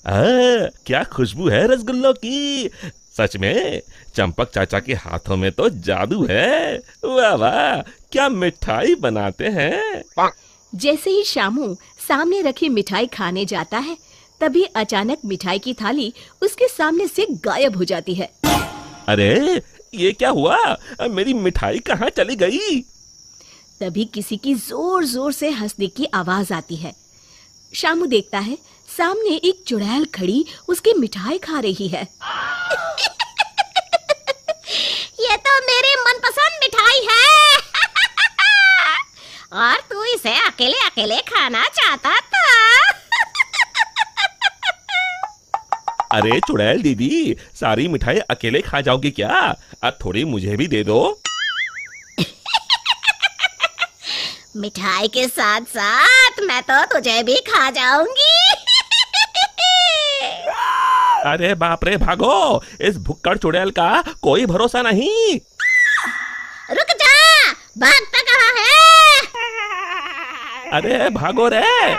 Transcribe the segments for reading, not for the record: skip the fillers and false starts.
क्या खुशबू है रसगुल्लों की। सच में चंपक चाचा के हाथों में तो जादू है। वाह वाह, क्या मिठाई बनाते हैं। जैसे ही शामू सामने रखी मिठाई खाने जाता है, तभी अचानक मिठाई की थाली उसके सामने से गायब हो जाती है। अरे ये क्या हुआ, मेरी मिठाई कहाँ चली गई। तभी किसी की जोर जोर से हंसने की आवाज आती है। शामू देखता है सामने एक चुड़ैल खड़ी उसकी मिठाई खा रही है। ये तो मेरी मनपसंद मिठाई है। और तू इसे अकेले अकेले खाना चाहता था। अरे चुड़ैल दीदी, सारी मिठाई अकेले खा जाओगी क्या? अब थोड़ी मुझे भी दे दो। मिठाई के साथ साथ मैं तो तुझे भी खा जाऊंगी। अरे बाप रे, भागो, इस भुक्कड़ चुड़ैल का कोई भरोसा नहीं। रुक जा, भागता कहाँ है? अरे भागो रे।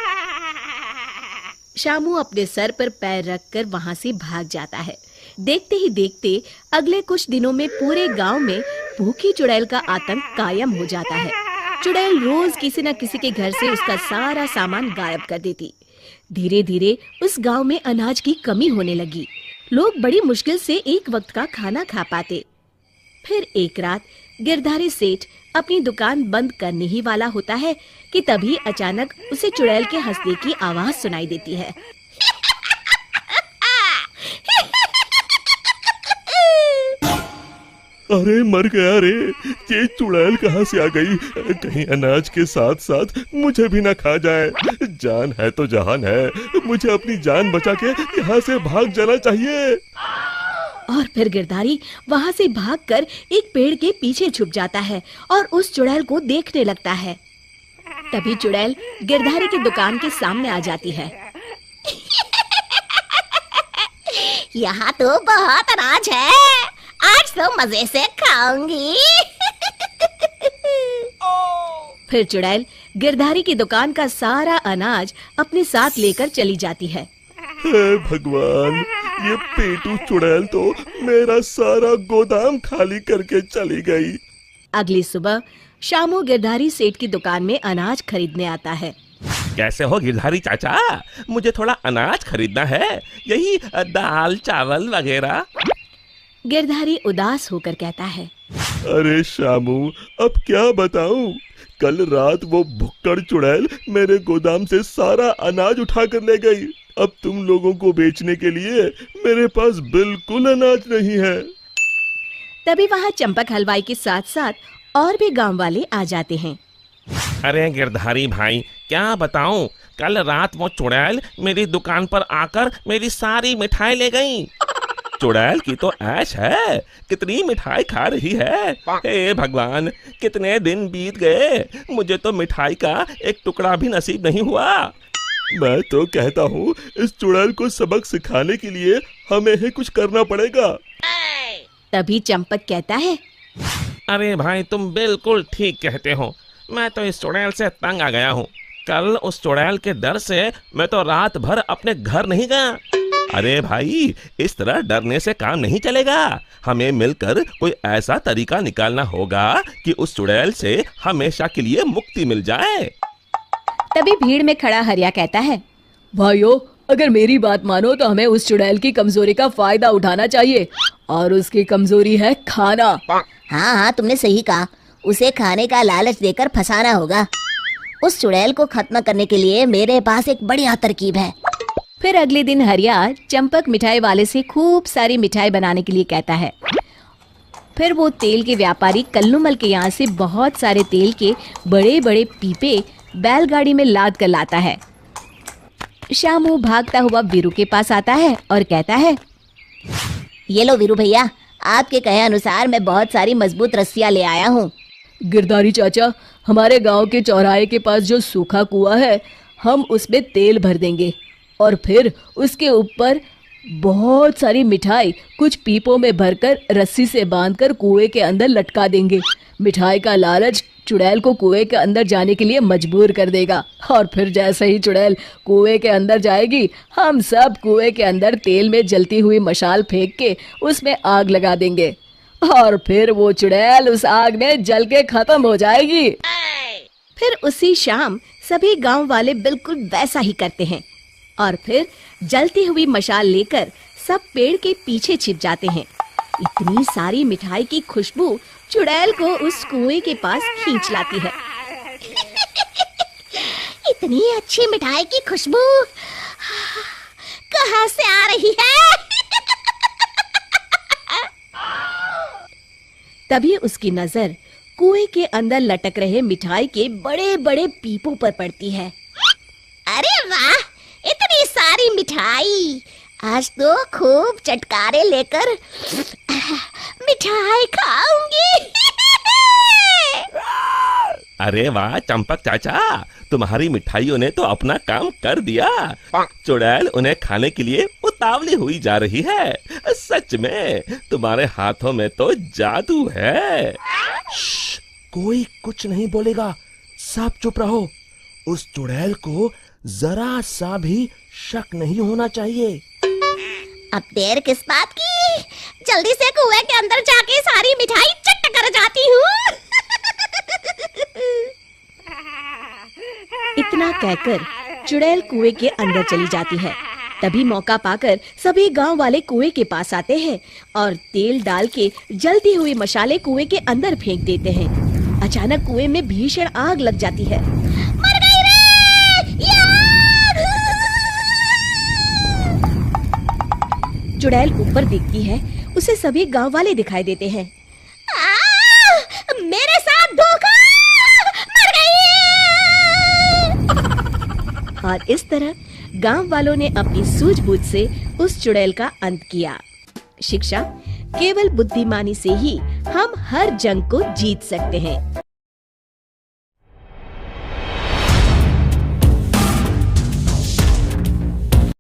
शामू अपने सर पर पैर रखकर वहां से भाग जाता है। देखते ही देखते अगले कुछ दिनों में पूरे गांव में भूखी चुड़ैल का आतंक कायम हो जाता है। चुड़ैल रोज किसी न किसी के घर से उसका सारा सामान गायब कर देती। धीरे धीरे उस गांव में अनाज की कमी होने लगी। लोग बड़ी मुश्किल से एक वक्त का खाना खा पाते। फिर एक रात गिरधारी सेठ अपनी दुकान बंद करने ही वाला होता है कि तभी अचानक उसे चुड़ैल के हंसने की आवाज सुनाई देती है। अरे मर गया रे, ये चुड़ैल कहाँ से आ गई? कहीं अनाज के साथ साथ मुझे भी ना खा जाए। जान है तो जहान है, मुझे अपनी जान बचा के यहाँ से भाग जाना चाहिए। और फिर गिरधारी वहां से भागकर एक पेड़ के पीछे छुप जाता है और उस चुड़ैल को देखने लगता है। तभी चुड़ैल गिरधारी की दुकान के सामने आ जाती है। यहाँ तो बहुत अनाज है, आज तो मजे से खाऊंगी। फिर चुड़ैल गिरधारी की दुकान का सारा अनाज अपने साथ लेकर चली जाती है। हे भगवान, ये पेटू चुड़ैल तो मेरा सारा गोदाम खाली करके चली गई। अगली सुबह शामू गिरधारी सेठ की दुकान में अनाज खरीदने आता है। कैसे हो गिरधारी चाचा, मुझे थोड़ा अनाज खरीदना है, यही दाल चावल वगैरह। गिरधारी उदास होकर कहता है, अरे शामू, अब क्या बताऊं, कल रात वो भुक्कड़ चुड़ैल मेरे गोदाम से सारा अनाज उठा कर ले गई। अब तुम लोगों को बेचने के लिए मेरे पास बिल्कुल अनाज नहीं है। तभी वहाँ चंपक हलवाई के साथ साथ और भी गांव वाले आ जाते हैं। अरे गिरधारी भाई, क्या बताऊं, कल रात वो चुड़ैल मेरी दुकान पर आकर मेरी सारी मिठाई ले गई। चुड़ैल की तो ऐश है, कितनी मिठाई खा रही है। हे भगवान, कितने दिन बीत गए, मुझे तो मिठाई का एक टुकड़ा भी नसीब नहीं हुआ। मैं तो कहता हूँ इस चुड़ैल को सबक सिखाने के लिए हमें ही कुछ करना पड़ेगा। तभी चंपक कहता है, अरे भाई, तुम बिल्कुल ठीक कहते हो, मैं तो इस चुड़ैल से तंग आ गया हूँ। कल उस चुड़ैल के डर से मैं तो रात भर अपने घर नहीं गया। अरे भाई, इस तरह डरने से काम नहीं चलेगा, हमें मिलकर कोई ऐसा तरीका निकालना होगा कि उस चुड़ैल से हमेशा के लिए मुक्ति मिल जाए। तभी भीड़ में खड़ा हरिया कहता है, भाइयों, अगर मेरी बात मानो तो हमें उस चुड़ैल की कमजोरी का फायदा उठाना चाहिए, और उसकी कमजोरी है खाना। हाँ हाँ, तुमने सही कहा, उसे खाने का लालच देकर फंसाना होगा। उस चुड़ैल को खत्म करने के लिए मेरे पास एक बढ़िया तरकीब है। फिर अगले दिन हरिया चंपक मिठाई वाले से खूब सारी मिठाई बनाने के लिए कहता है। फिर वो तेल के व्यापारी कल्लूमल के यहाँ से बहुत सारे तेल के बड़े बड़े पीपे बैलगाड़ी में लाद कर लाता है। शामू भागता हुआ वीरू के पास आता है और कहता है, ये लो वीरू भैया, आपके कहे अनुसार मैं बहुत सारी मजबूत रस्सियाँ ले आया हूँ। गिरधारी चाचा, हमारे गांव के चौराहे के पास जो सूखा कुआं है, हम उसमें तेल भर देंगे और फिर उसके ऊपर बहुत सारी मिठाई कुछ पीपों में भरकर रस्सी से बांधकर कुएं के अंदर लटका देंगे। मिठाई का लालच चुड़ैल को कुएं के अंदर जाने के लिए मजबूर कर देगा। और फिर जैसे ही चुड़ैल कुएं के अंदर जाएगी, हम सब कुएं के अंदर तेल में जलती हुई मशाल फेंक के उसमें आग लगा देंगे और फिर वो चुड़ैल उस आग में जल के खत्म हो जाएगी। फिर उसी शाम सभी गांव वाले बिल्कुल वैसा ही करते हैं और फिर जलती हुई मशाल लेकर सब पेड़ के पीछे छिप जाते हैं। इतनी सारी मिठाई की खुशबू चुड़ैल को उस कुएं के पास खींच लाती है। इतनी अच्छी मिठाई की खुशबू कहाँ से आ रही है? तभी उसकी नजर कुएं के अंदर लटक रहे मिठाई के बड़े बड़े पीपों पर पड़ती है। अरे वाह, इतनी सारी मिठाई! आज तो खूब चटकारे लेकर मिठाई खाऊंगी। अरे वाह चंपक चाचा, तुम्हारी मिठाइयों ने तो अपना काम कर दिया। चुड़ैल उन्हें खाने के लिए उतावली हुई जा रही है। सच में तुम्हारे हाथों में तो जादू है। कोई कुछ नहीं बोलेगा, सब चुप रहो। उस चुड़ैल को जरा सा भी शक नहीं होना चाहिए। अब देर किस बात की? जल्दी से कुएं के अंदर जाके सारी मिठाई चट कर जाती हूँ। इतना कहकर चुड़ैल कुएं के अंदर चली जाती है। तभी मौका पाकर सभी गांव वाले कुएं के पास आते हैं और तेल डाल के जलती हुई मशाले कुएं के अंदर फेंक देते हैं। अचानक कुएं में भीषण आग लग जाती है। मर गई रे! यार! चुड़ैल ऊपर देखती है, उसे सभी गांव वाले दिखाई देते हैं। मेरे साथ धोखा! मर गई! और इस तरह गांव वालों ने अपनी सूझबूझ से उस चुड़ैल का अंत किया। शिक्षा, केवल बुद्धिमानी से ही हम हर जंग को जीत सकते हैं।